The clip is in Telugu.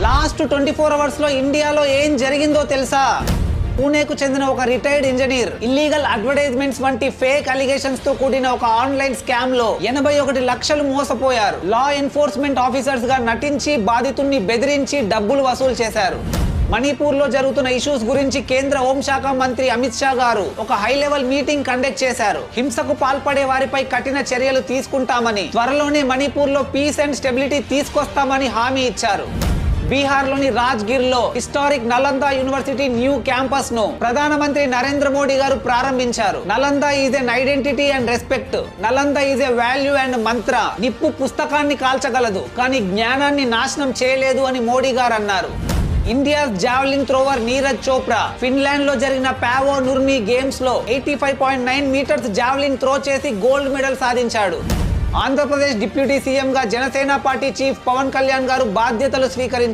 లాస్ట్ 24 అవర్స్ లో ఇండియాలో ఏం జరిగిందో తెలుసా? పూణేకు చెందిన ఒక రిటైర్డ్ ఇంజనీర్ ఇల్లీగల్ అడ్వర్టైజ్మెంట్స్ వంటి ఫేక్ అలిగేషన్స్ తో కూడిన ఒక ఆన్లైన్ స్కామ్ లో 81 లక్షలు మోసపోయారు. లా ఎన్ఫోర్స్మెంట్ ఆఫీసర్స్ గా నటించి బాధితుల్ని బెదిరించి డబ్బులు వసూలు చేశారు. మణిపూర్ లో జరుగుతున్న ఇష్యూస్ గురించి కేంద్ర హోంశాఖ మంత్రి అమిత్ షా గారు ఒక హై లెవెల్ మీటింగ్ కండక్ట్ చేశారు. హింసకు పాల్పడే వారిపై కఠిన చర్యలు తీసుకుంటామని, త్వరలోనే మణిపూర్ లో పీస్ అండ్ స్టెబిలిటీ తీసుకొస్తామని హామీ ఇచ్చారు. బీహార్ లోని రాజ్గిర్ లో historic Nalanda university new campus ను ప్రధానమంత్రి నరేంద్ర మోడీ గారు ప్రారంభించారు. Nalanda is an identity and respect. Nalanda is a value and మంత్ర. నిప్పు పుస్తకాన్ని కాల్చగలదు, కానీ జ్ఞానాన్ని నాశనం చేయలేదు అని మోడీ గారు అన్నారు. India javelin thrower Neeraj Chopra Finland లో జరిగిన పావో నుర్మి గేమ్స్ లో 85.9 మీటర్స్ జావెలిన్ త్రో చేసి గోల్డ్ మెడల్ సాధించాడు. ఆంధ్రప్రదేశ్ డిప్యూటీ సీఎం గా జనసేన పార్టీ చీఫ్ పవన్ కళ్యాణ్ గారు బాధ్యతలు స్వీకరించారు.